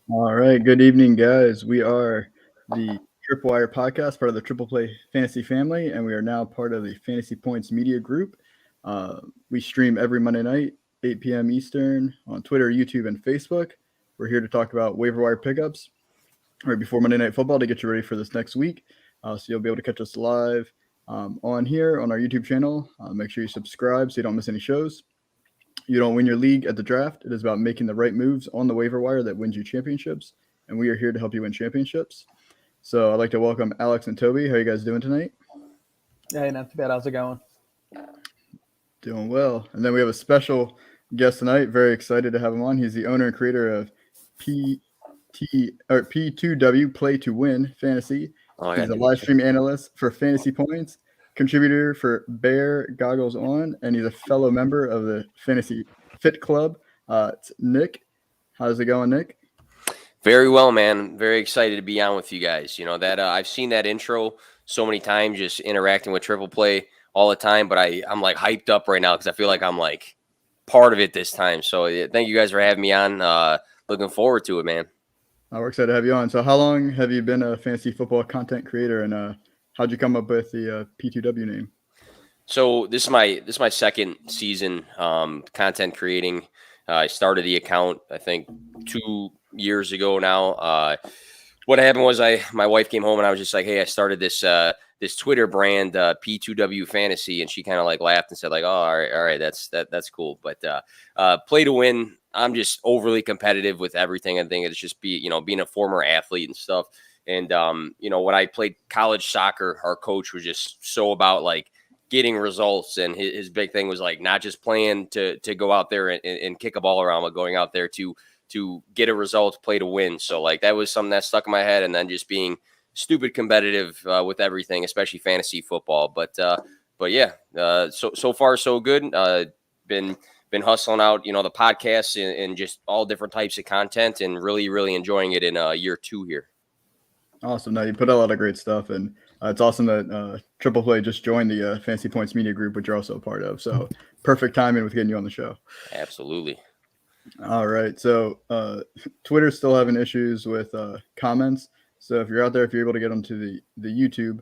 All right. Good evening, guys. We are the Triple Wire podcast, part of the Triple Play Fantasy family, and we are now part of the Fantasy Points Media Group. We stream every Monday night, 8 p.m. Eastern, on Twitter, YouTube, and Facebook. We're here to talk about waiver wire pickups right before Monday Night Football to get you ready for this next week. So you'll be able to catch us live on here on our YouTube channel. Make sure you subscribe so you don't miss any shows. You don't win your league at the draft. It is about making the right moves on the waiver wire that wins you championships, and we are here to help you win championships. So I'd like to welcome Alex and Toby. How are you guys doing tonight? Hey, not too bad. How's it going? Doing well. And then we have a special guest tonight. Very excited to have him on. He's the owner and creator of P2w Play to Win Fantasy. He's a live stream analyst for Fantasy Points, contributor for Bear Goggles On, and he's a fellow member of the Fantasy Fit Club. It's Nick. How's it going, Nick? Very well, man. Very excited to be on with you guys. You know that I've seen that intro so many times, just interacting with Triple Play all the time. But I'm like hyped up right now because I feel like I'm like part of it this time. So thank you guys for having me on. Looking forward to it, man. We're excited to have you on. So how long have you been a fantasy football content creator, and how'd you come up with the P2w name? So this is my second season content creating. I started the account, I think, 2 years ago now. What happened was my wife came home and I was just like, hey, I started this Twitter brand, P2w Fantasy, and she kind of like laughed and said like, oh, all right, that's cool. But play to win, I'm just overly competitive with everything. I think it's just being a former athlete and stuff. And when I played college soccer, our coach was just so about like getting results, and his big thing was like not just playing to go out there and kick a ball around, but going out there to get a result, play to win. So like that was something that stuck in my head, and then just being stupid competitive with everything, especially fantasy football. But yeah, so far so good. Been hustling out, the podcasts and just all different types of content, and really enjoying it in year 2 here. Awesome. Now you put a lot of great stuff, and it's awesome that Triple Play just joined the Fantasy Points Media Group, which you're also a part of. So perfect timing with getting you on the show. Absolutely. All right. So Twitter's still having issues with comments. So if you're out there, if you're able to get them to the YouTube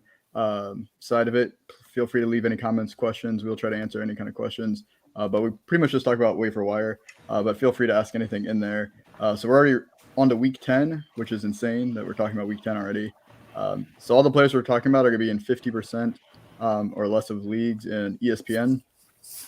side of it, feel free to leave any comments, questions. We'll try to answer any kind of questions. But we pretty much just talk about waiver wire. But feel free to ask anything in there. So we're already on to week 10, which is insane that we're talking about week 10 already. So all the players we're talking about are going to be in 50% or less of leagues in ESPN.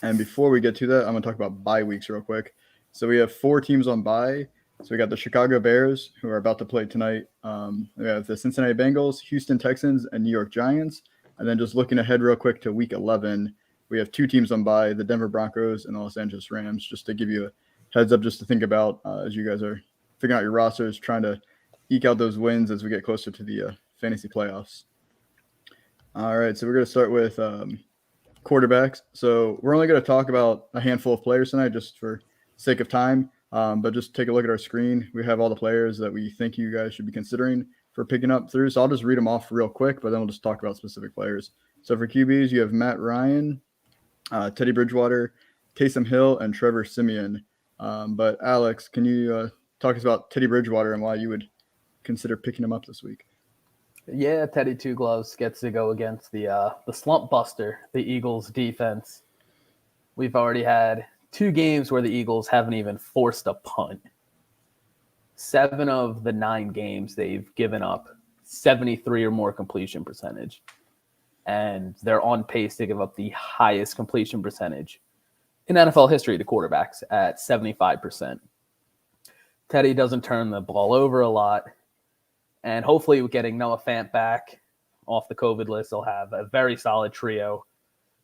And before we get to that, I'm going to talk about bye weeks real quick. So we have 4 teams on bye. So we got the Chicago Bears, who are about to play tonight. We have the Cincinnati Bengals, Houston Texans, and New York Giants. And then just looking ahead real quick to week 11, we have 2 teams on bye, the Denver Broncos and the Los Angeles Rams, just to give you a heads up just to think about as you guys are figuring out your rosters, trying to eke out those wins as we get closer to the fantasy playoffs. All right, so we're going to start with quarterbacks. So we're only going to talk about a handful of players tonight just for sake of time. But just take a look at our screen. We have all the players that we think you guys should be considering for picking up through. So I'll just read them off real quick, but then we'll just talk about specific players. So for QBs, you have Matt Ryan, Teddy Bridgewater, Taysom Hill, and Trevor Siemian. But Alex, can you talk us about Teddy Bridgewater and why you would consider picking him up this week? Yeah, Teddy Two Gloves gets to go against the slump buster, the Eagles defense. We've already had 2 games where the Eagles haven't even forced a punt. 7 of the 9 games they've given up 73 or more completion percentage. And they're on pace to give up the highest completion percentage in NFL history to quarterbacks at 75%. Teddy doesn't turn the ball over a lot. And hopefully with getting Noah Fant back off the COVID list, they'll have a very solid trio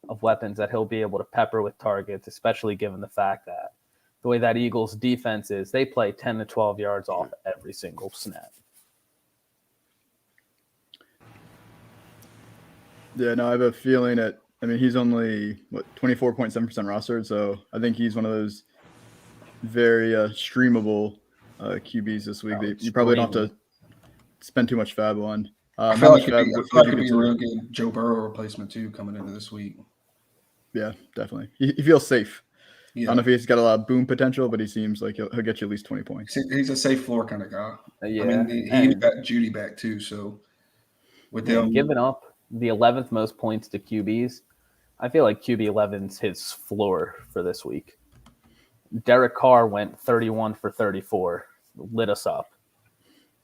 of weapons that he'll be able to pepper with targets, especially given the fact that the way that Eagles defense is, they play 10 to 12 yards off every single snap. Yeah, no, I have a feeling that, he's only, 24.7% rostered, so I think he's one of those very streamable QBs this week. You probably don't have to spend too much fab on. I feel like it could be a real good Joe Burrow replacement, too, coming into this week. Yeah, definitely. He feels safe. I don't know if he's got a lot of boom potential, but he seems like he'll get you at least 20 points. He's a safe floor kind of guy. Yeah. I mean, he got Judy back too, so with them giving up the 11th most points to QBs, I feel like QB 11's his floor for this week. Derek Carr went 31 for 34, lit us up.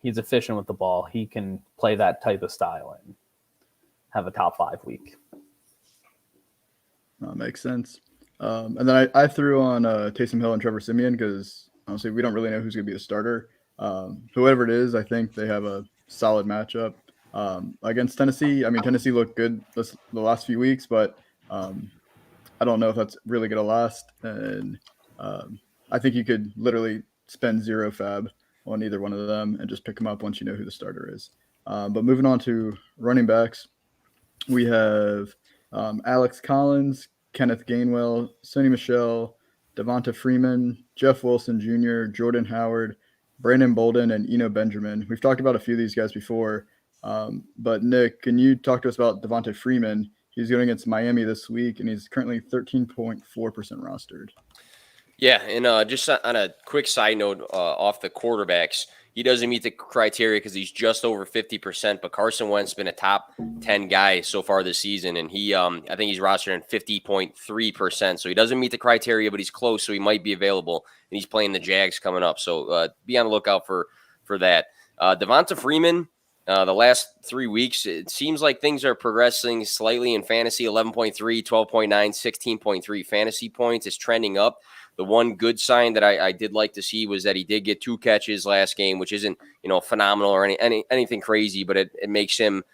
He's efficient with the ball. He can play that type of style and have a top 5 week. That makes sense. And then I threw on Taysom Hill and Trevor Siemian because honestly, we don't really know who's going to be the starter. Whoever it is, I think they have a solid matchup against Tennessee. I mean, Tennessee looked good the last few weeks, but I don't know if that's really going to last. And I think you could literally spend 0 fab on either one of them and just pick them up once you know who the starter is. But moving on to running backs, we have Alex Collins, Kenneth Gainwell, Sony Michel, Devonta Freeman, Jeff Wilson Jr., Jordan Howard, Brandon Bolden, and Eno Benjamin. We've talked about a few of these guys before, but Nick, can you talk to us about Devonta Freeman? He's going against Miami this week, and he's currently 13.4% rostered. Yeah, and just on a quick side note off the quarterbacks, he doesn't meet the criteria because he's just over 50%, but Carson Wentz has been a top 10 guy so far this season, and he I think he's rostered in 50.3%, so he doesn't meet the criteria, but he's close, so he might be available, and he's playing the Jags coming up, so be on the lookout for that. Devonta Freeman, the last 3 weeks, it seems like things are progressing slightly in fantasy. 11.3, 12.9, 16.3 fantasy points is trending up. The one good sign that I did like to see was that he did get 2 catches last game, which isn't phenomenal or anything crazy, but it makes him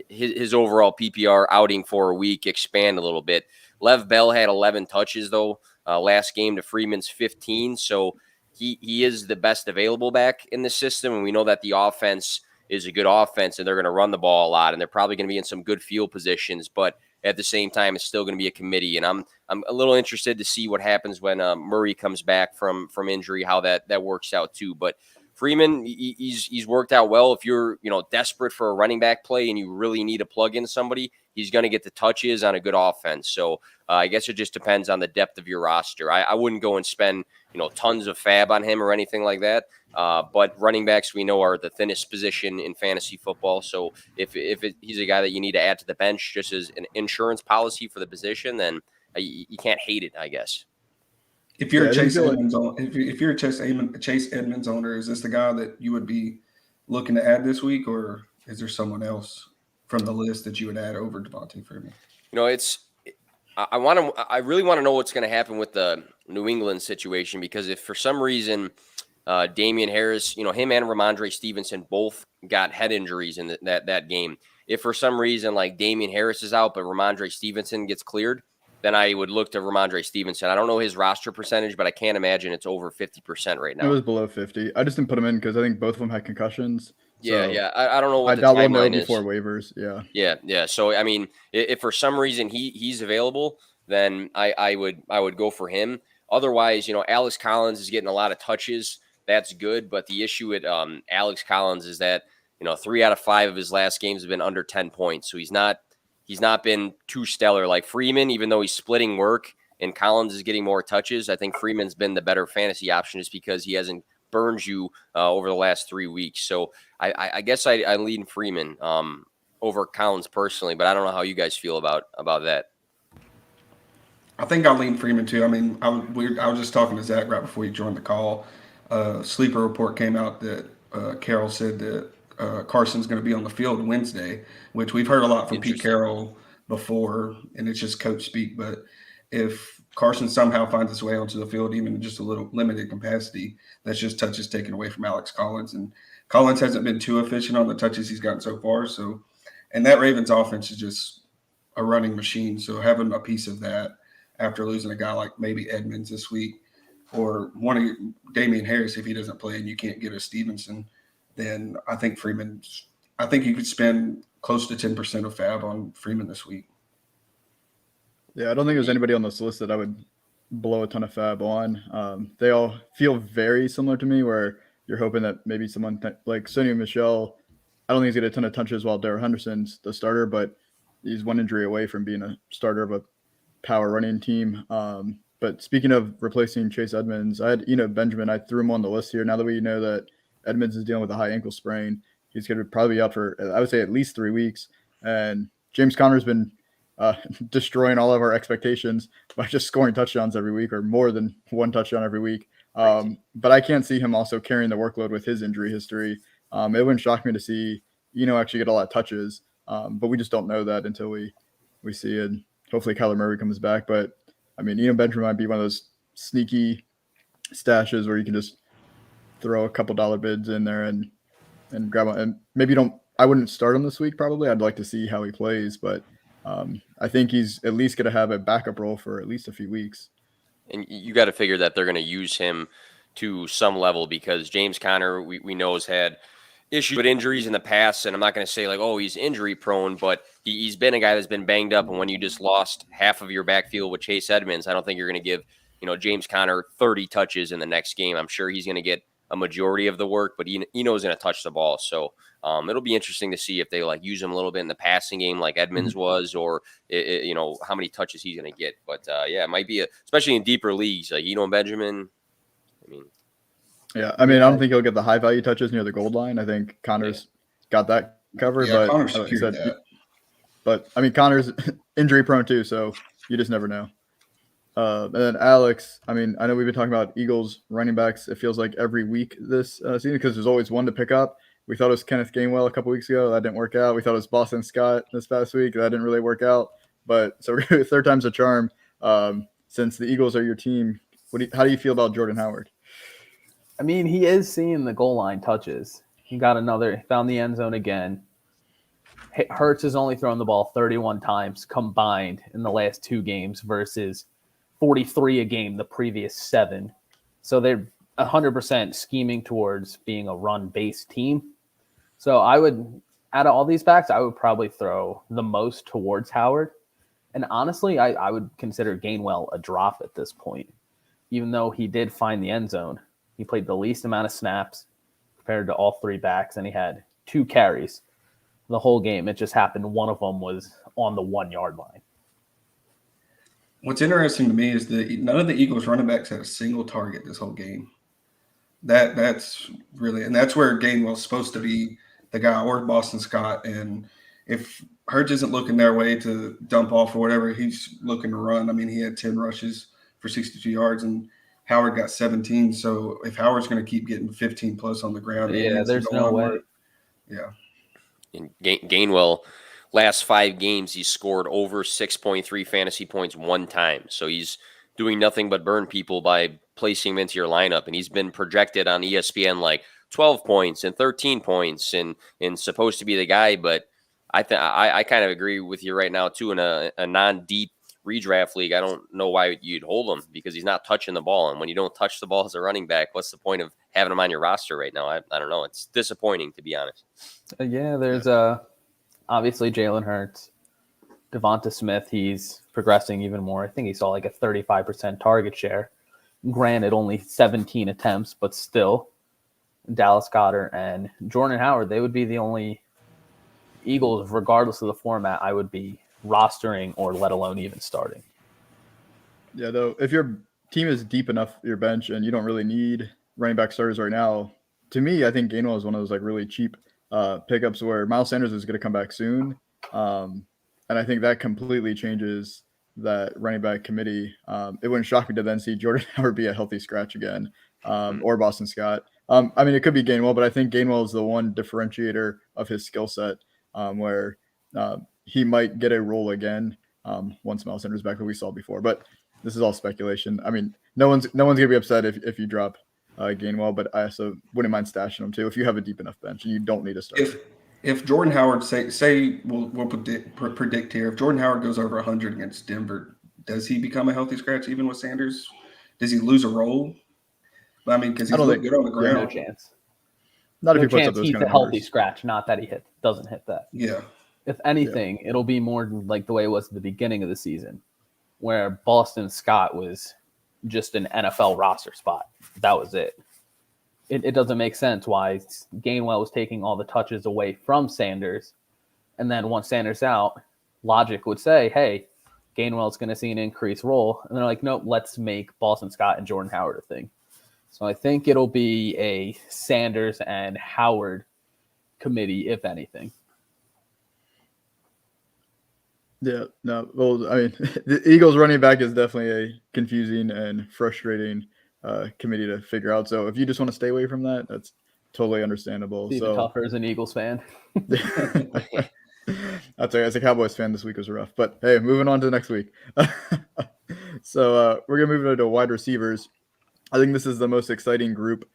his overall PPR outing for a week expand a little bit. Lev Bell had 11 touches though last game to Freeman's 15, so he is the best available back in the system, and we know that the offense is a good offense, and they're going to run the ball a lot, and they're probably going to be in some good field positions, but at the same time, it's still going to be a committee, and I'm a little interested to see what happens when Murray comes back from injury, how that works out too. But Freeman, he's worked out well. If you're desperate for a running back play and you really need to plug in somebody, he's going to get the touches on a good offense. So I guess it just depends on the depth of your roster. I wouldn't go and spend tons of fab on him or anything like that. But running backs we know are the thinnest position in fantasy football. So if he's a guy that you need to add to the bench just as an insurance policy for the position, then you can't hate it, I guess. If you're a Chase Edmonds if you're a Chase Edmonds owner, is this the guy that you would be looking to add this week, or is there someone else from the list that you would add over Devonte Freeman? I really want to know what's going to happen with the New England situation, because if for some reason Damian Harris, him and Ramondre Stevenson both got head injuries in that game. If for some reason like Damian Harris is out, but Ramondre Stevenson gets cleared, then I would look to Ramondre Stevenson. I don't know his roster percentage, but I can't imagine it's over 50% right now. It was below 50. I just didn't put him in because I think both of them had concussions. Yeah. I don't know what I the doubt we'll know timeline is. Before waivers. Yeah. So I mean, if for some reason he's available, then I would go for him. Otherwise, Alex Collins is getting a lot of touches. That's good, but the issue with Alex Collins is that 3 out of 5 of his last games have been under 10 points. So he's not been too stellar like Freeman, even though he's splitting work and Collins is getting more touches. I think Freeman's been the better fantasy option just because he hasn't burned you over the last 3 weeks. So I guess I lean Freeman over Collins personally, but I don't know how you guys feel about that. I think I'll lean Freeman too. I mean, I was just talking to Zach right before you joined the call. Sleeper report came out that Carroll said that Carson's going to be on the field Wednesday, which we've heard a lot from Pete Carroll before, and it's just coach speak. But if Carson somehow finds his way onto the field, even in just a little limited capacity, that's just touches taken away from Alex Collins. And Collins hasn't been too efficient on the touches he's gotten so far. So, and that Ravens offense is just a running machine. So having a piece of that after losing a guy like maybe Edmonds this week, or one of Damian Harris, if he doesn't play and you can't get a Stevenson, then I think you could spend close to 10% of fab on Freeman this week. Yeah, I don't think there's anybody on this list that I would blow a ton of fab on. They all feel very similar to me, where you're hoping that maybe someone like Sony Michel, I don't think he's going to get a ton of touches while Darrell Henderson's the starter, but he's one injury away from being a starter of a power running team. But speaking of replacing Chase Edmonds, I had Benjamin. I threw him on the list here. Now that we know that Edmonds is dealing with a high ankle sprain, he's going to probably be out for, I would say, at least 3 weeks. And James Conner's been destroying all of our expectations by just scoring touchdowns every week, or more than one touchdown every week. But I can't see him also carrying the workload with his injury history. It wouldn't shock me to see actually get a lot of touches, but we just don't know that until we see it. Hopefully Kyler Murray comes back, but I mean, Benjamin might be one of those sneaky stashes where you can just throw a couple dollar bids in there and grab one. And maybe I wouldn't start him this week. Probably I'd like to see how he plays, but I think he's at least going to have a backup role for at least a few weeks. And you got to figure that they're going to use him to some level, because James Conner, we know, has had issues with injuries in the past. And I'm not going to say like, oh, he's injury prone, but he's been a guy that's been banged up. And when you just lost half of your backfield with Chase Edmonds, I don't think you're going to give, James Conner 30 touches in the next game. I'm sure he's going to get a majority of the work, but he's going to touch the ball. So it'll be interesting to see if they like use him a little bit in the passing game like Edmonds was, or how many touches he's going to get. But it might be especially in deeper leagues like Benjamin. I don't think he'll get the high value touches near the goal line. I think Connor's got that covered. Yeah, but Connor's secured that. But Connor's injury prone too, so you just never know. And then Alex, I know we've been talking about Eagles running backs. It feels like every week this season, because there's always one to pick up. We thought it was Kenneth Gainwell a couple weeks ago. That didn't work out. We thought it was Boston Scott this past week. That didn't really work out. But so third time's a charm. Since the Eagles are your team, how do you feel about Jordan Howard? He is seeing the goal line touches. He found the end zone again. Hurts has only thrown the ball 31 times combined in the last 2 games versus 43 a game the previous 7. So they're 100% scheming towards being a run-based team. So I would, out of all these backs, I would probably throw the most towards Howard. And honestly, I would consider Gainwell a drop at this point. Even though he did find the end zone, he played the least amount of snaps compared to all 3 backs, and he had 2 carries the whole game. It just happened one of them was on the 1-yard line. What's interesting to me is that none of the Eagles running backs had a single target this whole game. That's really, and that's where Gainwell's supposed to be the guy, or Boston Scott. And if Hurts isn't looking their way to dump off or whatever, he's looking to run. He had 10 rushes for 62 yards, and Howard got 17. So if Howard's going to keep getting 15 plus on the ground, there's no way. Yeah. And Gainwell, last 5 games, he's scored over 6.3 fantasy points 1 time. So he's doing nothing but burn people by placing him into your lineup. And he's been projected on ESPN like 12 points and 13 points and supposed to be the guy. But I kind of agree with you right now, too, in a non-deep redraft league. I don't know why you'd hold him, because he's not touching the ball. And when you don't touch the ball as a running back, what's the point of having him on your roster right now? I don't know. It's disappointing, to be honest. There's obviously Jalen Hurts, Devonta Smith. He's progressing even more. I think he saw like a 35% target share. Granted, only 17 attempts, but still. Dallas Goedert and Jordan Howard, they would be the only Eagles, regardless of the format, I would be rostering or let alone even starting. Yeah, though, if your team is deep enough, your bench, and you don't really need running back starters right now, to me, I think Gainwell is one of those like really cheap pickups where Miles Sanders is going to come back soon. And I think that completely changes that running back committee. It wouldn't shock me to then see Jordan Howard be a healthy scratch again, or Boston Scott. It could be Gainwell, but I think Gainwell is the one differentiator of his skill set where he might get a role again once Miles Sanders is back, that we saw before. But this is all speculation. No one's going to be upset if you drop Gainwell, but I also wouldn't mind stashing him too if you have a deep enough bench and you don't need a starter. If Jordan Howard say we'll predict here, if Jordan Howard goes over 100 against Denver, does he become a healthy scratch even with Sanders? Does he lose a role? Because he's looked good on the ground. No chance. Not if he puts up those he's kind of a healthy numbers. scratch, not that he doesn't hit that. Yeah. If anything, it'll be more like the way it was at the beginning of the season, where Boston Scott was just an NFL roster spot. That was it. It doesn't make sense why Gainwell was taking all the touches away from Sanders. And then once Sanders out, logic would say, hey, Gainwell's going to see an increased role. And they're like, nope, let's make Boston Scott and Jordan Howard a thing. So I think it'll be a Sanders and Howard committee, if anything. Yeah, no. Well, I mean, the Eagles running back is definitely a confusing and frustrating committee to figure out. So if you just want to stay away from that, that's totally understandable. It's even tougher as an Eagles fan. I'll tell you, as a Cowboys fan, this week was rough. But hey, moving on to the next week. So we're gonna move into wide receivers. I think this is the most exciting group,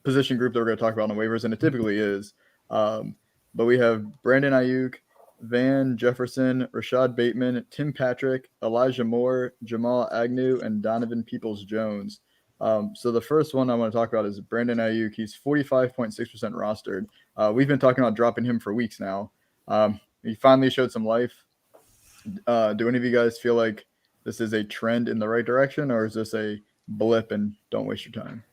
position group that we're gonna talk about on the waivers, and it typically is. But we have Brandon Naiuk, Van Jefferson, Rashad Bateman, Tim Patrick, Elijah Moore, Jamal Agnew, and Donovan Peoples-Jones. So the first one I want to talk about is Brandon Naiuk. He's 45.6% rostered. We've been talking about dropping him for weeks now. He finally showed some life. Do any of you guys feel like this is a trend in the right direction, or is this a blip and don't waste your time?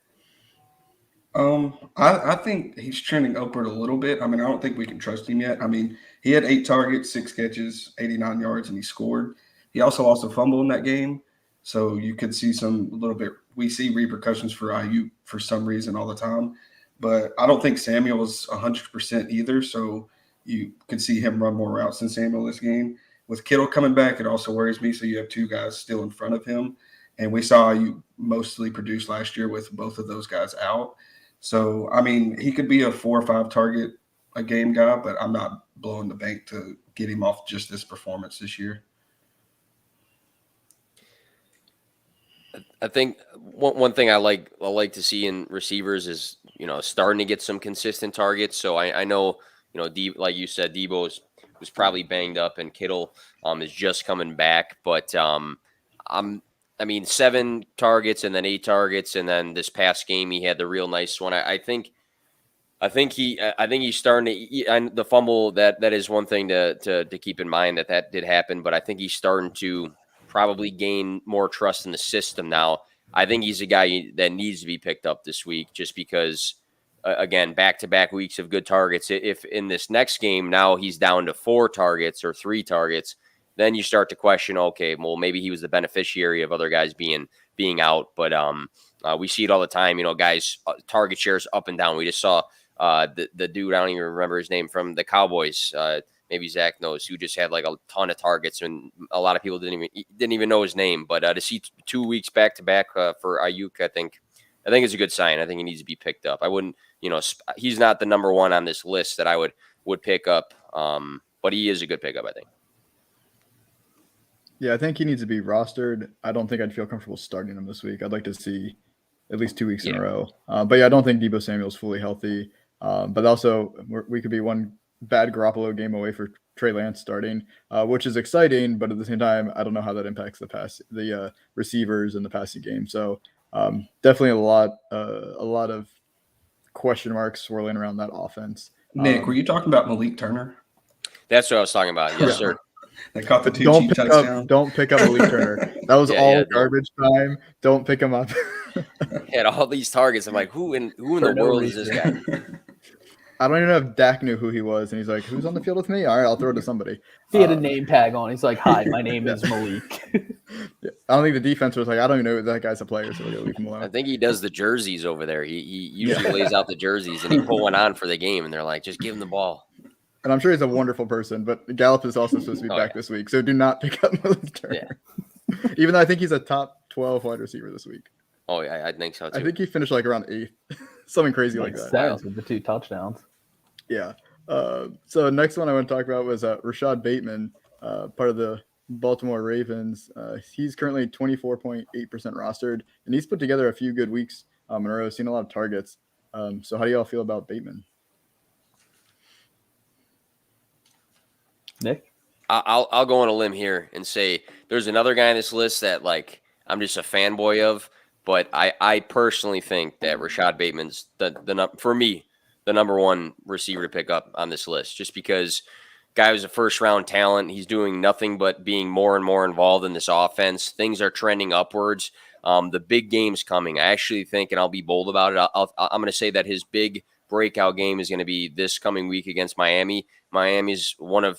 I think he's trending upward a little bit. I mean, I don't think we can trust him yet. I mean, he had 8 targets, 6 catches, 89 yards, and he scored. He also lost a fumble in that game. So you could see we see repercussions for IU for some reason all the time. But I don't think Samuel was 100% either. So you could see him run more routes than Samuel this game. With Kittle coming back, it also worries me. So you have 2 guys still in front of him. And we saw IU mostly produce last year with both of those guys out. So, I mean, he could be a 4 or 5 target a game guy, but I'm not blowing the bank to get him off just this performance this year. I think one thing I like to see in receivers is, starting to get some consistent targets. So I know, like you said, Debo was probably banged up and Kittle is just coming back. But 7 targets and then 8 targets, and then this past game he had the real nice one. I think he's starting to. The fumble that is one thing to keep in mind that did happen, but I think he's starting to probably gain more trust in the system now. I think he's a guy that needs to be picked up this week, just because again, back-to-back weeks of good targets. If in this next game now he's down to 4 targets or 3 targets, then you start to question, okay, well, maybe he was the beneficiary of other guys being out. But we see it all the time, guys, target shares up and down. We just saw the dude, I don't even remember his name, from the Cowboys, maybe Zach knows, who just had like a ton of targets, and a lot of people didn't even know his name. But to see 2 weeks back to back for Ayuk, I think it's a good sign. I think he needs to be picked up. I wouldn't, he's not the number one on this list that I would pick up, but he is a good pickup, I think. Yeah, I think he needs to be rostered. I don't think I'd feel comfortable starting him this week. I'd like to see at least 2 weeks in a row. But yeah, I don't think Deebo Samuel's fully healthy. But also, we could be one bad Garoppolo game away for Trey Lance starting, which is exciting. But at the same time, I don't know how that impacts the receivers and the passing game. So definitely a lot of question marks swirling around that offense. Nick, were you talking about Malik Turner? That's what I was talking about. Yes, sir. They caught the 2 cheap touchdowns. Don't pick up Malik Turner. That was garbage time. Don't pick him up. He had all these targets. I'm like, who in the world is this guy? I don't even know if Dak knew who he was, and he's like, "Who's on the field with me? All right, I'll throw it to somebody." He had a name tag on. He's like, "Hi, my name is Malik." I don't think the defense was like, "I don't even know if that guy's a player," so we're gonna leave him alone. I think he does the jerseys over there. He usually lays out the jerseys, and he put one on for the game, and they're like, "Just give him the ball." And I'm sure he's a wonderful person, but Gallup is also supposed to be back this week, so do not pick up Malik Turner. Yeah. Even though I think he's a top 12 wide receiver this week. Oh, yeah, I think so too. I think he finished like around 8th, something crazy like that. Sense with the 2 touchdowns. Yeah. So next one I want to talk about was Rashad Bateman, part of the Baltimore Ravens. He's currently 24.8% rostered, and he's put together a few good weeks in a row, seen a lot of targets. So how do y'all feel about Bateman? Nick? I'll go on a limb here and say there's another guy on this list that like I'm just a fanboy of, but I personally think that Rashad Bateman's for me the number one receiver to pick up on this list, just because guy was a first round talent. He's doing nothing but being more and more involved in this offense. Things are trending upwards. The big game's coming. I actually think, and I'll be bold about it, I'm going to say that his big breakout game is going to be this coming week against Miami. Miami's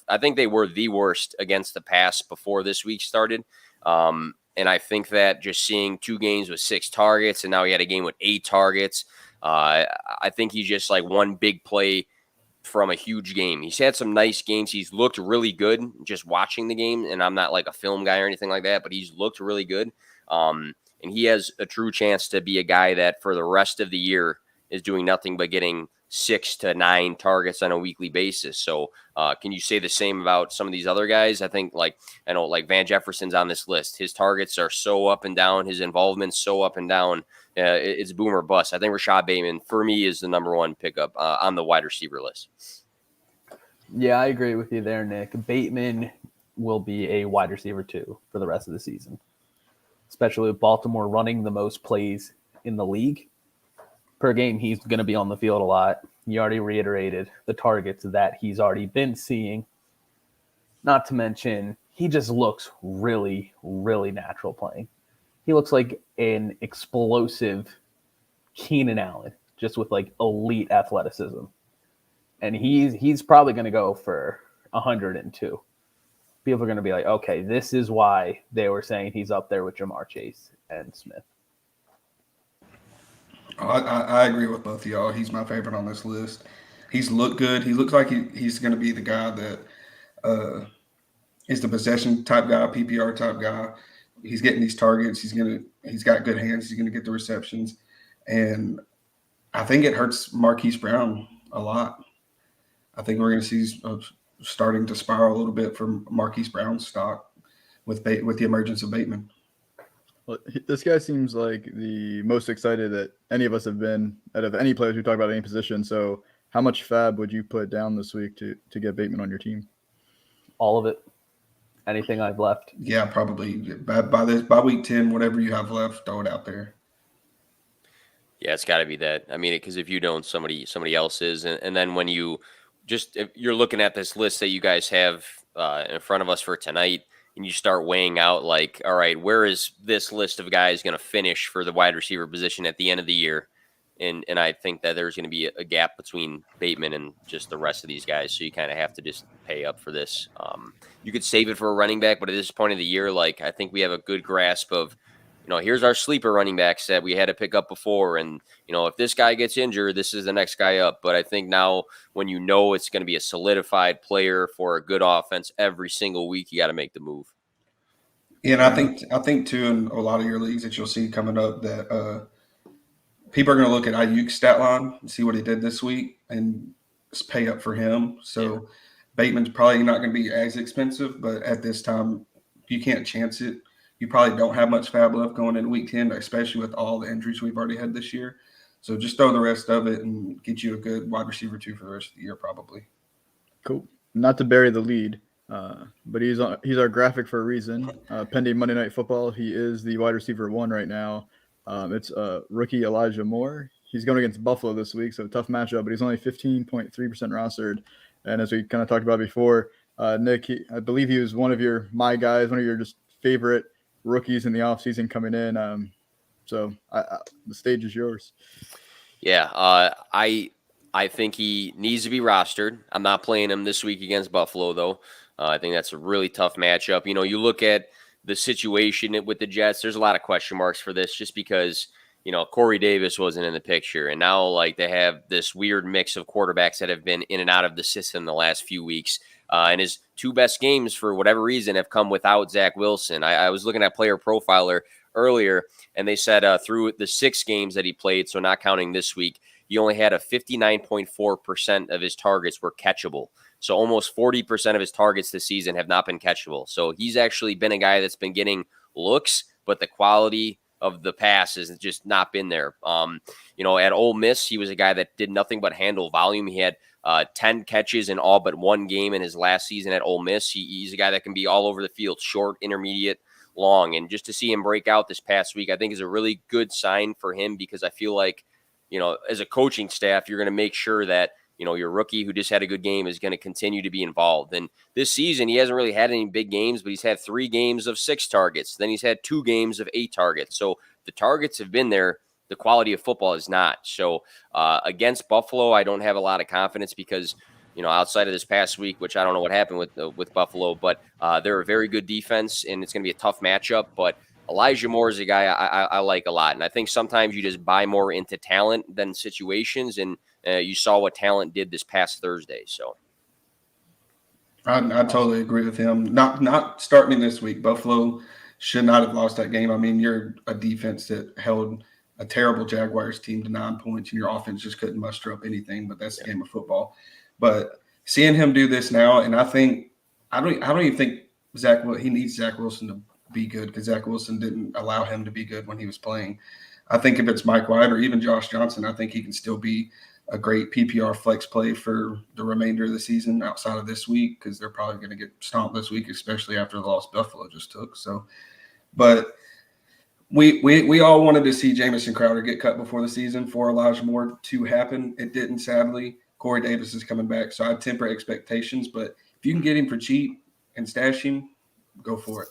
I think they were the worst against the pass before this week started. And I think that just seeing 2 games with 6 targets, and now he had a game with 8 targets, I think he's just like one big play from a huge game. He's had some nice games. He's looked really good just watching the game, and I'm not like a film guy or anything like that, but he's looked really good. And he has a true chance to be a guy that for the rest of the year is doing nothing but getting 6 to 9 targets on a weekly basis. So can you say the same about some of these other guys? I think like Van Jefferson's on this list. His targets are so up and down. His involvement's so up and down. It's boom or bust. I think Rashad Bateman, for me, is the number 1 pickup on the wide receiver list. Yeah, I agree with you there, Nick. Bateman will be a wide receiver 2 for the rest of the season, especially with Baltimore running the most plays in the league. Per game, he's going to be on the field a lot. You already reiterated the targets that he's already been seeing. Not to mention, he just looks really, really natural playing. He looks like an explosive Keenan Allen, just with like elite athleticism. And he's probably going to go for 102. People are going to be like, okay, this is why they were saying he's up there with Jamar Chase and Smith. I agree with both of y'all. He's my favorite on this list. He's looked good. He looks like he's going to be the guy that is the possession type guy, PPR type guy. He's getting these targets. He's got good hands. He's going to get the receptions. And I think it hurts Marquise Brown a lot. I think we're going to see starting to spiral a little bit from Marquise Brown's stock with the emergence of Bateman. Well, this guy seems like the most excited that any of us have been out of any players we talk about any position. So how much fab would you put down this week to get Bateman on your team? All of it. Anything I've left. Yeah, probably by week 10, whatever you have left, throw it out there. Yeah, it's got to be that. I mean, because if you don't, somebody else is. And then when if you're looking at this list that you guys have in front of us for tonight, and you start weighing out like, all right, where is this list of guys going to finish for the wide receiver position at the end of the year? And I think that there's going to be a gap between Bateman and just the rest of these guys. So you kind of have to just pay up for this. You could save it for a running back, but at this point of the year, like I think we have a good grasp of, here's our sleeper running backs that we had to pick up before. And, if this guy gets injured, this is the next guy up. But I think now when it's going to be a solidified player for a good offense every single week, you got to make the move. Yeah, and I think too, in a lot of your leagues that you'll see coming up that people are going to look at Naiuk's stat line and see what he did this week and pay up for him. So Bateman's probably not going to be as expensive, but at this time, you can't chance it. You probably don't have much fab left going into week 10, especially with all the injuries we've already had this year. So just throw the rest of it and get you a good wide receiver 2 for the rest of the year, probably. Cool. Not to bury the lead, but he's our graphic for a reason. Pending Monday Night Football, he is the wide receiver 1 right now. It's rookie Elijah Moore. He's going against Buffalo this week, so tough matchup, but he's only 15.3% rostered. And as we kind of talked about before, Nick, I believe he was one of your just favorite rookies in the offseason coming in. So the stage is yours. Yeah, I think he needs to be rostered. I'm not playing him this week against Buffalo, though. I think that's a really tough matchup. You look at the situation with the Jets, there's a lot of question marks for this just because, Corey Davis wasn't in the picture. And now, like, they have this weird mix of quarterbacks that have been in and out of the system the last few weeks. And his 2 best games, for whatever reason, have come without Zach Wilson. I was looking at Player Profiler earlier, and they said through the 6 games that he played, so not counting this week, he only had a 59.4% of his targets were catchable. So almost 40% of his targets this season have not been catchable. So he's actually been a guy that's been getting looks, but the quality of the pass has just not been there. At Ole Miss, he was a guy that did nothing but handle volume. He had 10 catches in all but 1 game in his last season at Ole Miss. He's a guy that can be all over the field, short, intermediate, long. And just to see him break out this past week, I think is a really good sign for him because I feel like, as a coaching staff, you're going to make sure that, your rookie who just had a good game is going to continue to be involved. And this season, he hasn't really had any big games, but he's had 3 games of 6 targets. Then he's had 2 games of 8 targets. So the targets have been there, the quality of football is not. So against Buffalo, I don't have a lot of confidence because, outside of this past week, which I don't know what happened with Buffalo, but they're a very good defense, and it's going to be a tough matchup. But Elijah Moore is a guy I like a lot, and I think sometimes you just buy more into talent than situations, and you saw what talent did this past Thursday. So I totally agree with him. Not starting this week. Buffalo should not have lost that game. I mean, you're a defense that held a terrible Jaguars team to 9 points, and your offense just couldn't muster up anything. But that's the game of football. But seeing him do this now, and I don't even think he needs Zach Wilson to be good, because Zach Wilson didn't allow him to be good when he was playing. I think if it's Mike White or even Josh Johnson, I think he can still be a great PPR flex play for the remainder of the season outside of this week, because they're probably going to get stomped this week, especially after the loss Buffalo just took. So, but we all wanted to see Jamison Crowder get cut before the season for Elijah Moore to happen. It didn't, sadly. Corey Davis is coming back, so I temper expectations. But if you can get him for cheap and stash him, go for it.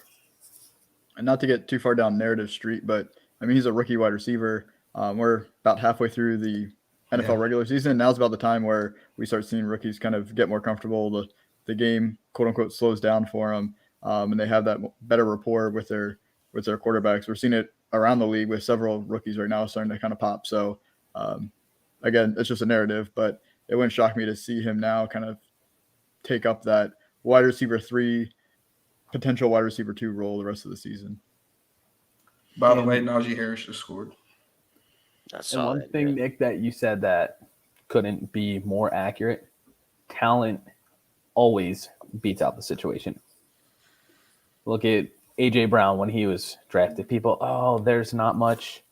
And not to get too far down narrative street, but I mean, he's a rookie wide receiver. We're about halfway through the NFL regular season. Now's about the time where we start seeing rookies kind of get more comfortable. The game, quote unquote, slows down for them, and they have that better rapport with their quarterbacks. We're seeing it around the league with several rookies right now starting to kind of pop. So again, it's just a narrative, but it wouldn't shock me to see him now kind of take up that wide receiver 3, potential wide receiver 2 role the rest of the season. By the way, Najee Harris just scored. That's and solid. one thing, Nick, that you said that couldn't be more accurate: talent always beats out the situation. Look at A.J. Brown when he was drafted. People, there's not much.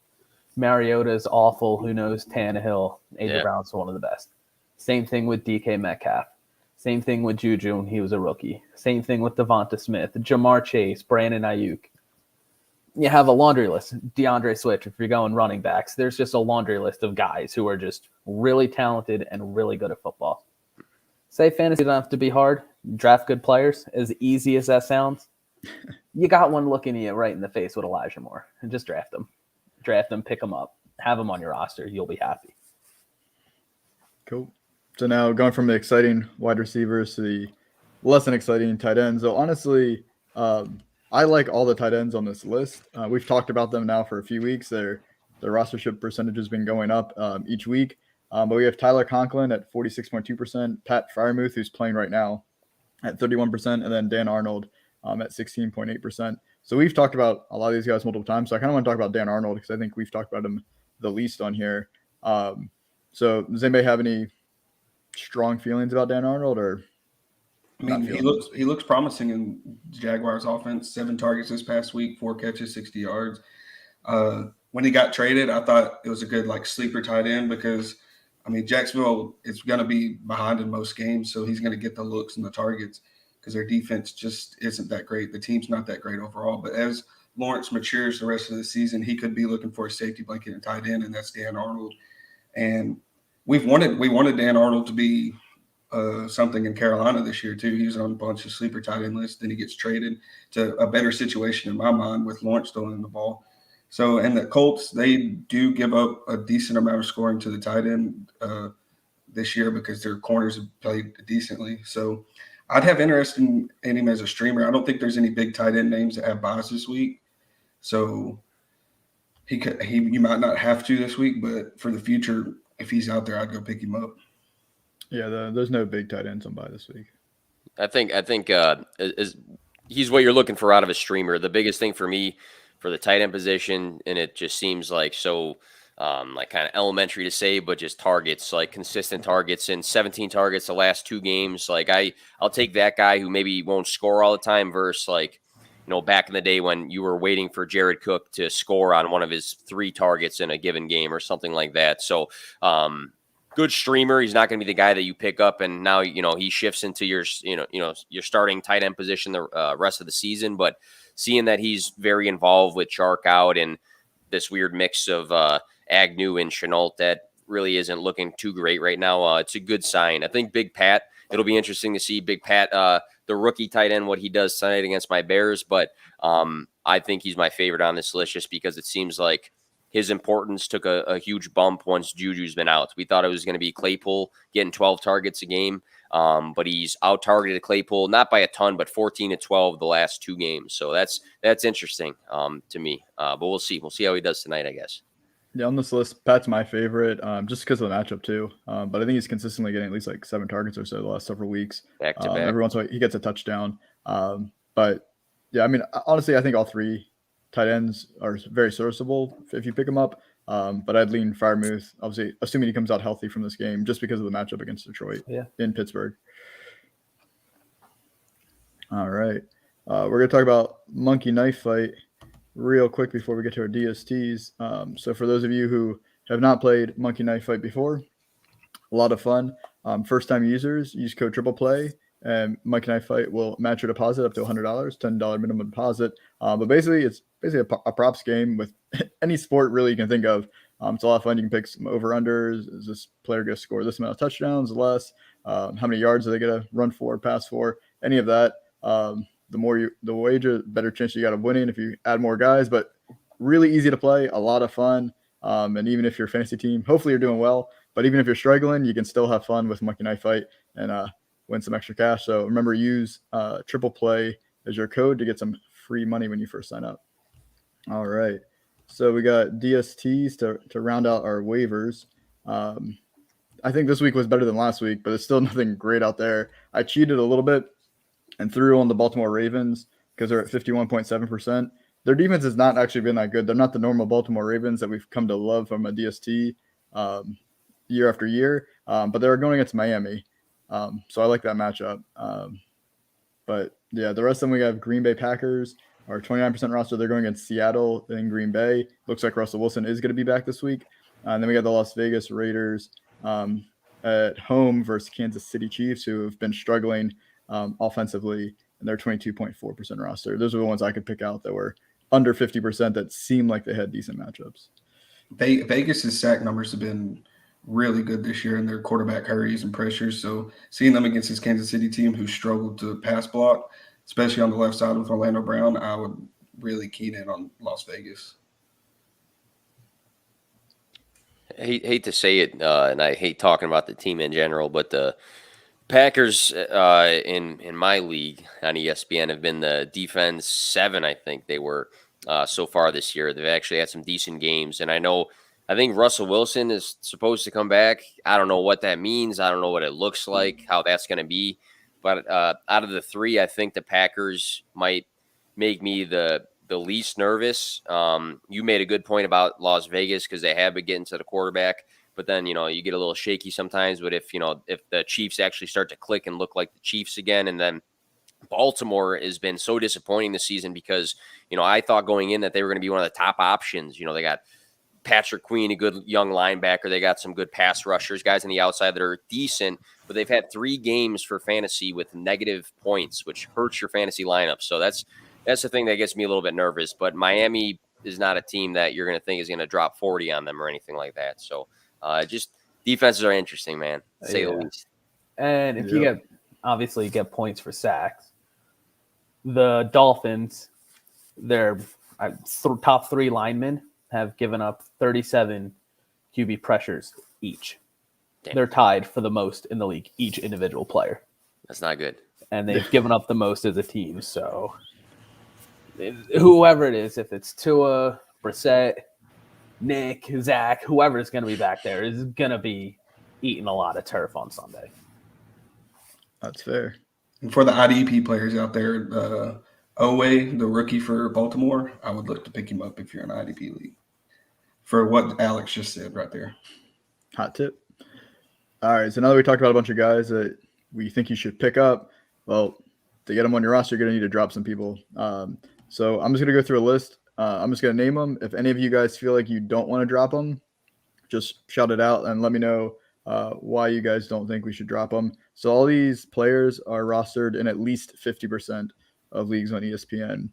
Mariota's awful. Who knows? Tannehill. A.J. Brown's one of the best. Same thing with DK Metcalf. Same thing with Juju when he was a rookie. Same thing with Devonta Smith, Jamar Chase, Brandon Ayuk. You have a laundry list. DeAndre Swift, if you're going running backs, there's just a laundry list of guys who are just really talented and really good at football. Say fantasy doesn't have to be hard. Draft good players, as easy as that sounds. You got one looking at you right in the face with Elijah Moore, and just draft them. Draft them, pick them up, have them on your roster. You'll be happy. Cool. So now going from the exciting wide receivers to the less than exciting tight ends. So honestly, I like all the tight ends on this list. We've talked about them now for a few weeks. Their rostership percentage has been going up each week. But we have Tyler Conklin at 46.2%, Pat Freiermuth, who's playing right now, at 31%, and then Dan Arnold at 16.8%. So we've talked about a lot of these guys multiple times. So I kind of want to talk about Dan Arnold because I think we've talked about him the least on here. So does anybody have any strong feelings about Dan Arnold? Or I mean, he looks promising in Jaguars offense. 7 targets this past week, 4 catches, 60 yards. When he got traded, I thought it was a good sleeper tight end because, I mean, Jacksonville is going to be behind in most games, so he's going to get the looks and the targets because their defense just isn't that great. The team's not that great overall. But as Lawrence matures the rest of the season, he could be looking for a safety blanket and tight end, and that's Dan Arnold. And we wanted Dan Arnold to be something in Carolina this year too. He was on a bunch of sleeper tight end lists. Then he gets traded to a better situation in my mind with Lawrence throwing the ball. So, and the Colts, they do give up a decent amount of scoring to the tight end this year because their corners have played decently. So I'd have interest in him as a streamer. I don't think there's any big tight end names that have buys this week. So you might not have to this week, but for the future, if he's out there, I'd go pick him up. Yeah, there's no big tight ends on bye this week. I think he's what you're looking for out of a streamer. The biggest thing for me for the tight end position, and it just seems like so kind of elementary to say, but just targets, consistent targets, and 17 targets the last 2 games. I'll take that guy who maybe won't score all the time versus back in the day when you were waiting for Jared Cook to score on one of his 3 targets in a given game or something like that. So good streamer. He's not going to be the guy that you pick up and now, he shifts into your starting tight end position the rest of the season. But seeing that he's very involved with Chark out and this weird mix of Agnew and Chenault that really isn't looking too great right now, it's a good sign. I think Big Pat, it'll be interesting to see Big Pat, the rookie tight end, what he does tonight against my Bears. But I think he's my favorite on this list just because it seems like his importance took a huge bump once Juju's been out. We thought it was going to be Claypool getting 12 targets a game, but he's out-targeted Claypool, not by a ton, but 14 to 12 the last 2 games. So that's interesting to me. But we'll see. We'll see how he does tonight, I guess. Yeah, on this list, Pat's my favorite, just because of the matchup too. But I think he's consistently getting at least like 7 targets or so the last several weeks. Back to back. Every once in a while, he gets a touchdown. But yeah, I mean, honestly, I think all 3 tight ends are very serviceable if you pick them up. But I'd lean Freiermuth, obviously, assuming he comes out healthy from this game, just because of the matchup against Detroit in Pittsburgh. All right. We're going to talk about Monkey Knife Fight real quick before we get to our DSTs. So for those of you who have not played Monkey Knife Fight before, a lot of fun. First-time users, use code TRIPLEPLAY, and Monkey Knife Fight will match your deposit up to $100, $10 minimum deposit. But basically, it's basically a props game with any sport really you can think of. It's a lot of fun. You can pick some over-unders. Is this player going to score this amount of touchdowns, less? How many yards are they going to run for, pass for? Any of that. The wager, better chance you got of winning if you add more guys. But really easy to play, a lot of fun. And even if your fantasy team, hopefully you're doing well. But even if you're struggling, you can still have fun with Monkey Knife Fight and win some extra cash. So remember, use Triple Play as your code to get some free money when you first sign up. All right. So we got DSTs to round out our waivers. I think this week was better than last week, but it's still nothing great out there. I cheated a little bit and threw on the Baltimore Ravens because they're at 51.7%. Their defense has not actually been that good. They're not the normal Baltimore Ravens that we've come to love from a DST year after year, but they're going against Miami. So I like that matchup. But yeah, the rest of them, we have Green Bay Packers, our 29% roster. They're going against Seattle and Green Bay. Looks like Russell Wilson is going to be back this week. And then we got the Las Vegas Raiders at home versus Kansas City Chiefs, who have been struggling offensively, and they're 22.4% roster. Those are the ones I could pick out that were under 50% that seemed like they had decent matchups. Vegas's sack numbers have been really good this year in their quarterback hurries and pressures. So seeing them against this Kansas City team who struggled to pass block, especially on the left side with Orlando Brown, I would really key in on Las Vegas. I hate to say it, and I hate talking about the team in general, but the Packers in my league on ESPN have been the defense 7, I think they were so far this year. They've actually had some decent games, and I think Russell Wilson is supposed to come back. I don't know what that means. I don't know what it looks like, how that's going to be. But out of the 3, I think the Packers might make me the least nervous. You made a good point about Las Vegas because they have been getting to the quarterback. But then, you get a little shaky sometimes. But if the Chiefs actually start to click and look like the Chiefs again, and then Baltimore has been so disappointing this season because, I thought going in that they were going to be one of the top options. They got Patrick Queen, a good young linebacker. They got some good pass rushers, guys on the outside that are decent, but they've had 3 games for fantasy with negative points, which hurts your fantasy lineup. So that's the thing that gets me a little bit nervous. But Miami is not a team that you're going to think is going to drop 40 on them or anything like that. So just defenses are interesting, man, to say the least. And if you get points for sacks, the Dolphins, their top 3 linemen have given up 37 QB pressures each. Damn. They're tied for the most in the league, each individual player. That's not good. And they've given up the most as a team. So whoever it is, if it's Tua, Brissett, Nick, Zach, whoever is going to be back there is going to be eating a lot of turf on Sunday. That's fair. And for the IDP players out there, Owe, the rookie for Baltimore, I would look to pick him up if you're in an IDP league. For what Alex just said right there. Hot tip. All right, so now that we talked about a bunch of guys that we think you should pick up, well, to get them on your roster, you're going to need to drop some people. So I'm just going to go through a list. I'm just going to name them. If any of you guys feel like you don't want to drop them, just shout it out and let me know why you guys don't think we should drop them. So all these players are rostered in at least 50% of leagues on ESPN.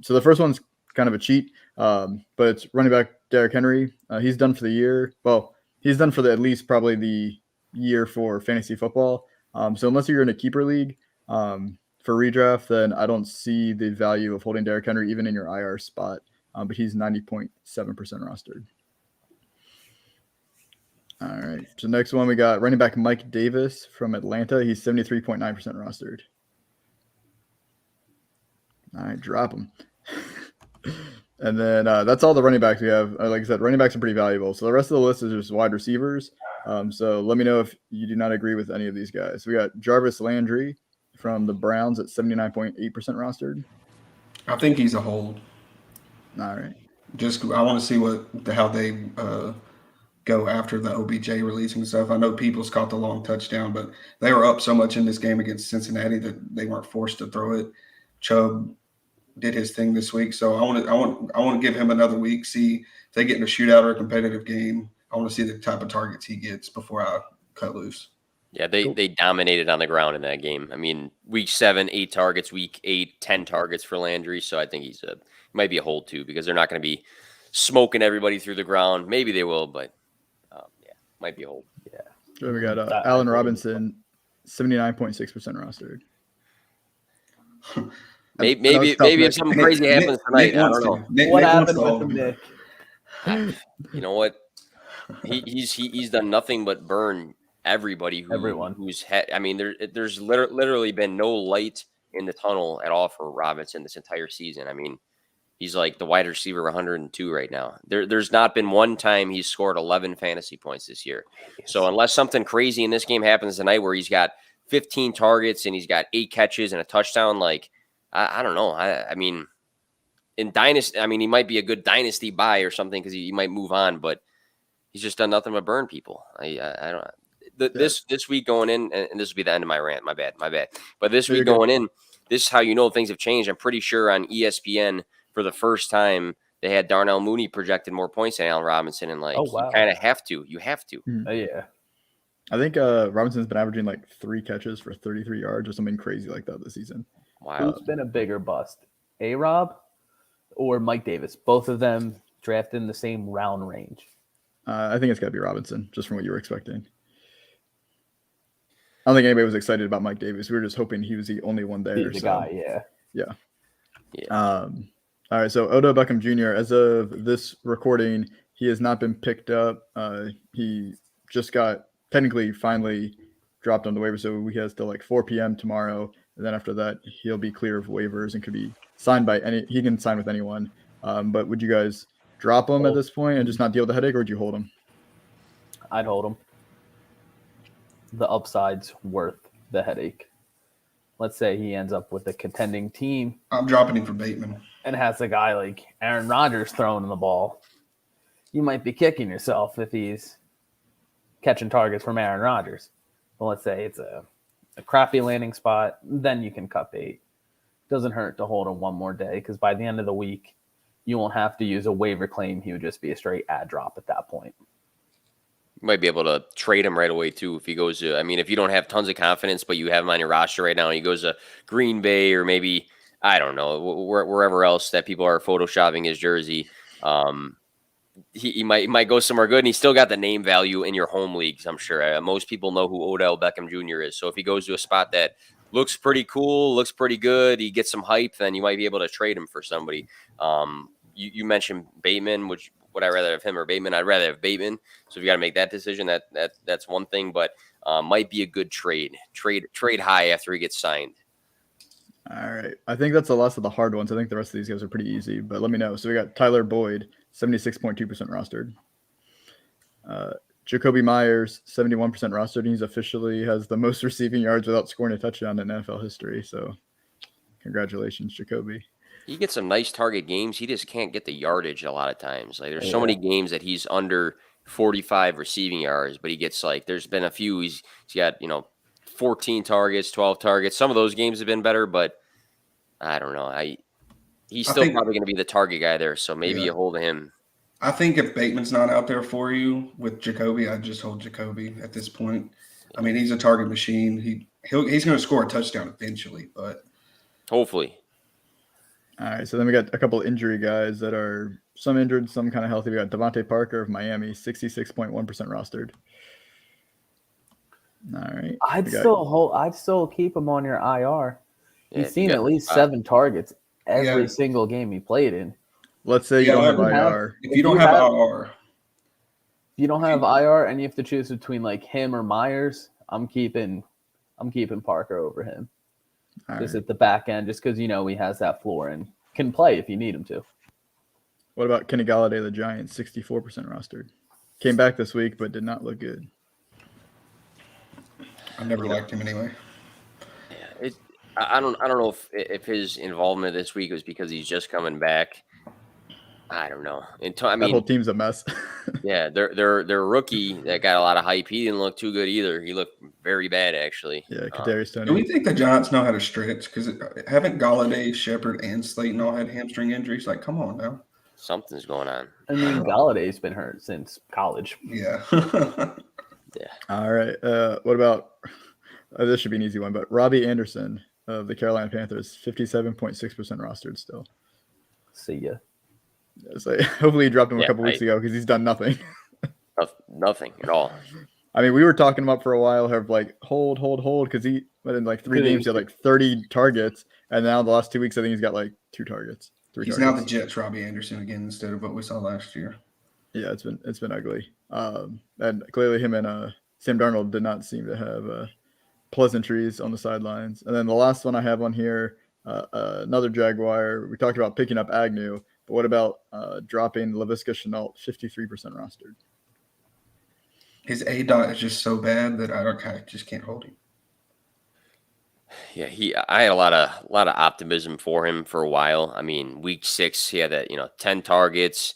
So the first one's kind of a cheat, but it's running back Derrick Henry. He's done for the year. Well, he's done for at least probably the year for fantasy football. So unless you're in a keeper league for redraft, then I don't see the value of holding Derrick Henry even in your IR spot. but he's 90.7% rostered. All right. So next one, we got running back Mike Davis from Atlanta. He's 73.9% rostered. All right, drop him. And then that's all the running backs we have. Like I said, running backs are pretty valuable. So the rest of the list is just wide receivers. So let me know if you do not agree with any of these guys. We got Jarvis Landry from the Browns at 79.8% rostered. I think he's a hold. All right. I want to see how they go after the OBJ release and stuff. I know Peoples caught the long touchdown, but they were up so much in this game against Cincinnati that they weren't forced to throw it. Chubb did his thing this week, so I want to give him another week. See if they get in a shootout or a competitive game. I want to see the type of targets he gets before I cut loose. Yeah, they dominated on the ground in that game. I mean, week 7, 8 targets. Week 8, 10 targets for Landry. So I think he might be a hold too, because they're not going to be smoking everybody through the ground. Maybe they will, but yeah, might be a hold. Yeah. So we got Allen Robinson, 79.6% rostered. Maybe if something crazy happens tonight, I don't know. What happened with him, Nick? You know what? He's done nothing but burn everybody. Who's had. I mean, there's literally been no light in the tunnel at all for Robinson this entire season. I mean, he's like the wide receiver 102 right now. There's not been one time he's scored 11 fantasy points this year. So unless something crazy in this game happens tonight where he's got 15 targets and he's got 8 catches and a touchdown, like I don't know. I mean, in dynasty, I mean, he might be a good dynasty buy or something because he might move on, but he's just done nothing but burn people. I don't. This week going in, and this will be the end of my rant. My bad. But this week going in, this is how you know things have changed. I'm pretty sure on ESPN for the first time they had Darnell Mooney projected more points than Allen Robinson, and like you kind of have to. You have to. Yeah. I think Robinson's been averaging like 3 catches for 33 yards or something crazy like that this season. Wow. Who's been a bigger bust, A-Rob or Mike Davis? Both of them drafted in the same round range. I think it's got to be Robinson, just from what you were expecting. I don't think anybody was excited about Mike Davis. We were just hoping he was the only one there. He's the guy, yeah. All right, so Oda Beckham Jr., as of this recording, he has not been picked up. He just got finally dropped on the waiver, so he has till like 4 p.m. tomorrow. And then after that, he'll be clear of waivers and could be signed by he can sign with anyone. But would you guys drop him at this point and just not deal with the headache, or would you hold him? I'd hold him. The upside's worth the headache. Let's say he ends up with a contending team. I'm dropping him for Bateman. And has a guy like Aaron Rodgers throwing the ball. You might be kicking yourself if he's catching targets from Aaron Rodgers. But let's say it's a crappy landing spot, then you can cut bait. Doesn't hurt to hold him one more day, because by the end of the week, you won't have to use a waiver claim. He would just be a straight ad drop at that point. You might be able to trade him right away, too, if he goes to – I mean, if you don't have tons of confidence, but you have him on your roster right now, and he goes to Green Bay or maybe, I don't know, wherever else that people are photoshopping his jersey, he might go somewhere good, and he's still got the name value in your home leagues, I'm sure. Most people know who Odell Beckham Jr. is. So if he goes to a spot that looks pretty cool, looks pretty good, he gets some hype, then you might be able to trade him for somebody. You mentioned Bateman, would I rather have him or Bateman? I'd rather have Bateman. So if you got to make that decision, that's one thing, but might be a good trade. Trade high after he gets signed. All right. I think that's the last of the hard ones. I think the rest of these guys are pretty easy, but let me know. So we got Tyler Boyd, 76.2% rostered. Jacoby Myers, 71% rostered. And he's officially has the most receiving yards without scoring a touchdown in NFL history. So congratulations, Jacoby. He gets some nice target games. He just can't get the yardage a lot of times. Like there's so many games that he's under 45 receiving yards, but he gets like there's been a few he's got 14 targets, 12 targets. Some of those games have been better, but I don't know. He's still probably going to be the target guy there, so maybe you hold him. I think if Bateman's not out there for you with Jacoby, I'd just hold Jacoby at this point. I mean, he's a target machine. He's going to score a touchdown eventually, but hopefully. All right, so then we got a couple injury guys that are some injured, some kind of healthy. We got Devontae Parker of Miami, 66.1% rostered. All right. I'd still keep him on your IR. He's seen at least 7 targets every single game he played in. Let's say you don't have IR. If you don't have IR. If you don't have IR and you have to choose between like him or Myers, I'm keeping Parker over him. Just at the back end, just because he has that floor and can play if you need him to. What about Kenny Galladay, the Giants, 64% rostered? Came back this week, but did not look good. I never liked him anyway. Yeah, I don't know if his involvement this week was because he's just coming back. I don't know. That whole team's a mess. Yeah, their rookie that got a lot of hype. He didn't look too good either. He looked very bad actually. Yeah, Kadarius Toney. Do we think the Giants know how to stretch? Because haven't Galladay, Shepard, and Slayton all had hamstring injuries? Like, come on now. Something's going on. I mean, Galladay's been hurt since college. Yeah. Yeah. All right. What about this? Should be an easy one, but Robbie Anderson of the Carolina Panthers, 57.6% rostered still. See ya. So hopefully he dropped him a couple weeks ago because he's done nothing. Nothing at all. I mean, we were talking about for a while, have like hold because but in like 3 games he had like 30 targets, and now the last 2 weeks I think he's got like 2 targets. He's now the Jets, Robbie Anderson again instead of what we saw last year. Yeah, it's been ugly. And clearly him and Sam Darnold did not seem to have pleasantries on the sidelines. And then the last one I have on here, another Jaguar. We talked about picking up Agnew, but what about dropping Laviska Shenault, 53% rostered? His ADOT is just so bad that I just can't hold him. Yeah, I had a lot of optimism for him for a while. I mean, week 6, he had that 10 targets.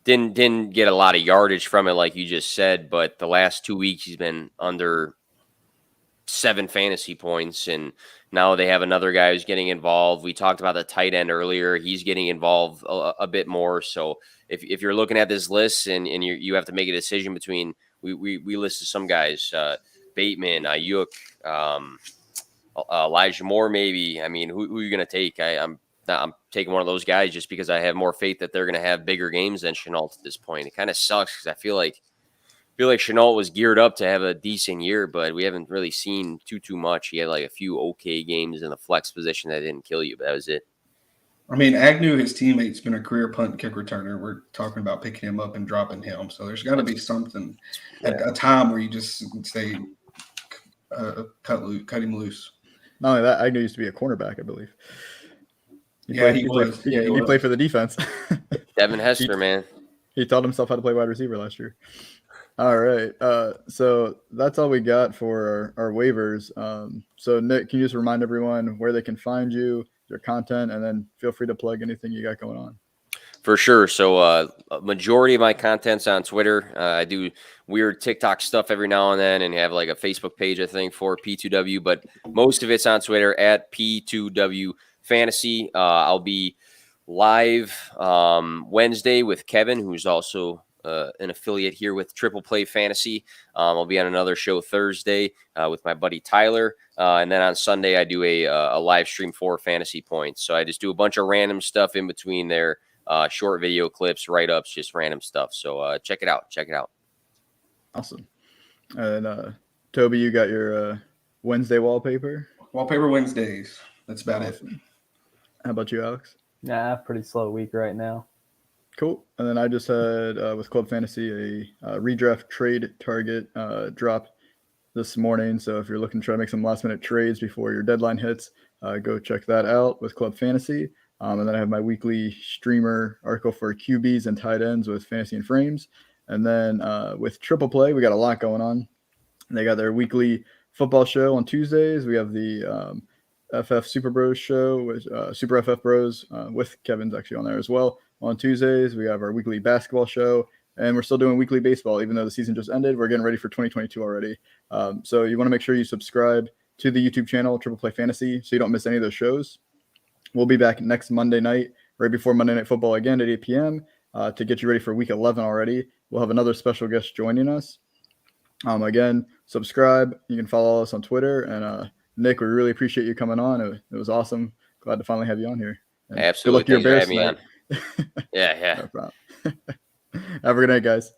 Didn't get a lot of yardage from it, like you just said, but the last 2 weeks he's been under 7 fantasy points, and now they have another guy who's getting involved. We talked about the tight end earlier; he's getting involved a bit more. So if you're looking at this list and you have to make a decision between, we listed some guys, Bateman, Naiuk, Elijah Moore, maybe. I mean, who are you going to take? I'm taking one of those guys just because I have more faith that they're going to have bigger games than Shenault at this point. It kind of sucks because I feel like Shenault was geared up to have a decent year, but we haven't really seen too much. He had like a few okay games in the flex position that didn't kill you, but that was it. I mean, Agnew, his teammate's been a career punt and kick returner. We're talking about picking him up and dropping him. So there's got to be something at a time where you just say cut him loose. Not only that, Agnew used to be a cornerback, I believe. He played for the defense. Devin Hester, man. He taught himself how to play wide receiver last year. All right. So that's all we got for our waivers. So, Nick, can you just remind everyone where they can find you, your content, and then feel free to plug anything you got going on? For sure. So a majority of my content's on Twitter. I do weird TikTok stuff every now and then and have like a Facebook page, I think, for P2w, but most of it's on Twitter at P2w Fantasy. I'll be live Wednesday with Kevin, who's also an affiliate here with Triple Play Fantasy. I'll be on another show Thursday with my buddy Tyler. And then on Sunday, I do a live stream for Fantasy Points. So I just do a bunch of random stuff in between there. Short video clips, write-ups, just random stuff. So check it out. Awesome. And Toby, you got your Wednesday wallpaper? Wallpaper Wednesdays. That's about it. How about you, Alex? Nah, pretty slow week right now. Cool. And then I just had with Club Fantasy a redraft trade target drop this morning. So if you're looking to try to make some last-minute trades before your deadline hits, go check that out with Club Fantasy. And then I have my weekly streamer article for QBs and tight ends with Fantasy and Frames. And then with Triple Play, we got a lot going on. They got their weekly football show on Tuesdays. We have the FF Super Bros show with Super FF Bros with Kevin's actually on there as well. On Tuesdays, we have our weekly basketball show. And we're still doing weekly baseball, even though the season just ended. We're getting ready for 2022 already. So you want to make sure you subscribe to the YouTube channel, Triple Play Fantasy, so you don't miss any of those shows. We'll be back next Monday night, right before Monday Night Football again at 8 p.m. To get you ready for Week 11 already. We'll have another special guest joining us. Again, subscribe. You can follow us on Twitter. And Nick, we really appreciate you coming on. It was awesome. Glad to finally have you on here. And absolutely. Good luck to your Bears tonight. Yeah. No problem. Have a good night, guys.